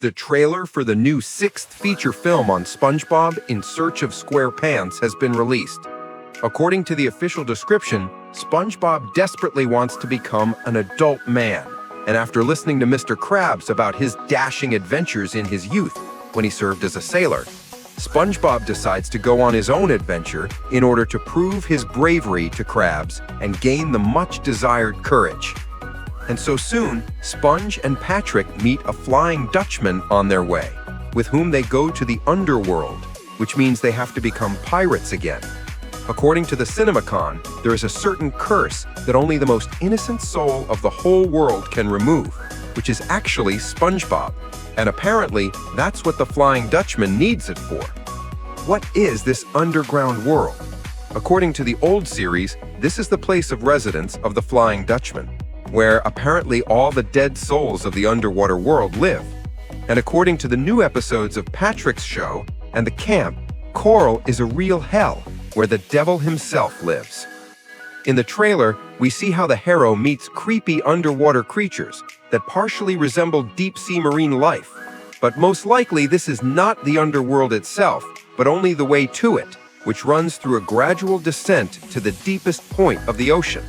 The trailer for the new sixth feature film on SpongeBob in Search of SquarePants has been released. According to the official description, SpongeBob desperately wants to become an adult man, and after listening to Mr. Krabs about his dashing adventures in his youth when he served as a sailor, SpongeBob decides to go on his own adventure in order to prove his bravery to Krabs and gain the much-desired courage. And so soon, Sponge and Patrick meet a Flying Dutchman on their way, with whom they go to the underworld, which means they have to become pirates again. According to the CinemaCon, there is a certain curse that only the most innocent soul of the whole world can remove, which is actually SpongeBob. And apparently, that's what the Flying Dutchman needs it for. What is this underground world? According to the old series, this is the place of residence of the Flying Dutchman, where apparently all the dead souls of the underwater world live. And according to the new episodes of Patrick's show and the camp, Coral is a real hell where the devil himself lives. In the trailer, we see how the hero meets creepy underwater creatures that partially resemble deep-sea marine life. But most likely this is not the underworld itself, but only the way to it, which runs through a gradual descent to the deepest point of the ocean.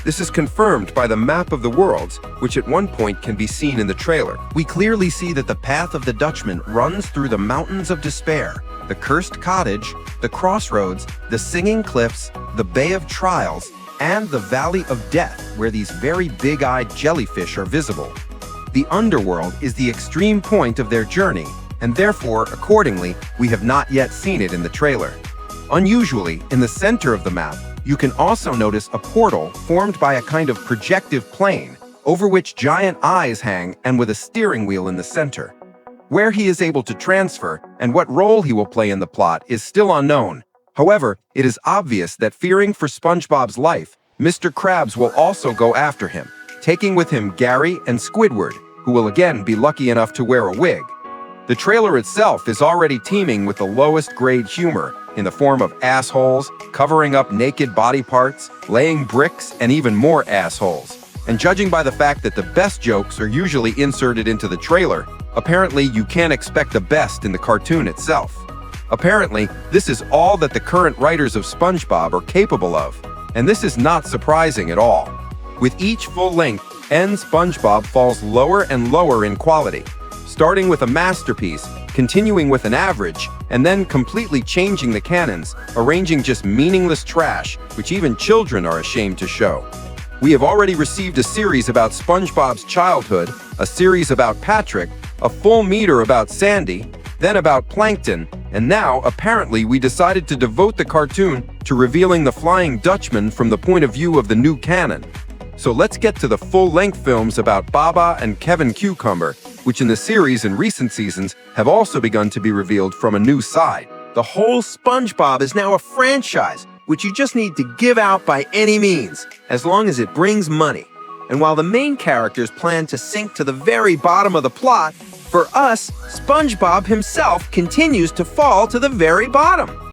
This is confirmed by the map of the worlds, which at one point can be seen in the trailer. We clearly see that the path of the Dutchman runs through the Mountains of Despair, the Cursed Cottage, the Crossroads, the Singing Cliffs, the Bay of Trials, and the Valley of Death, where these very big-eyed jellyfish are visible. The underworld is the extreme point of their journey, and therefore, accordingly, we have not yet seen it in the trailer. Unusually, in the center of the map, you can also notice a portal formed by a kind of projective plane, over which giant eyes hang and with a steering wheel in the center. Where he is able to transfer and what role he will play in the plot is still unknown. However, it is obvious that fearing for SpongeBob's life, Mr. Krabs will also go after him, taking with him Gary and Squidward, who will again be lucky enough to wear a wig. The trailer itself is already teeming with the lowest grade humor, in the form of assholes, covering up naked body parts, laying bricks, and even more assholes. And judging by the fact that the best jokes are usually inserted into the trailer, apparently you can't expect the best in the cartoon itself. Apparently, this is all that the current writers of SpongeBob are capable of, and this is not surprising at all. With each full length, SpongeBob falls lower and lower in quality, starting with a masterpiece, continuing with an average, and then completely changing the canons, arranging just meaningless trash, which even children are ashamed to show. We have already received a series about SpongeBob's childhood, a series about Patrick, a full meter about Sandy, then about Plankton, and now, apparently, we decided to devote the cartoon to revealing the Flying Dutchman from the point of view of the new canon. So let's get to the full-length films about Baba and Kevin Cucumber, which in the series in recent seasons have also begun to be revealed from a new side. The whole SpongeBob is now a franchise, which you just need to give out by any means, as long as it brings money. And while the main characters plan to sink to the very bottom of the plot, for us, SpongeBob himself continues to fall to the very bottom.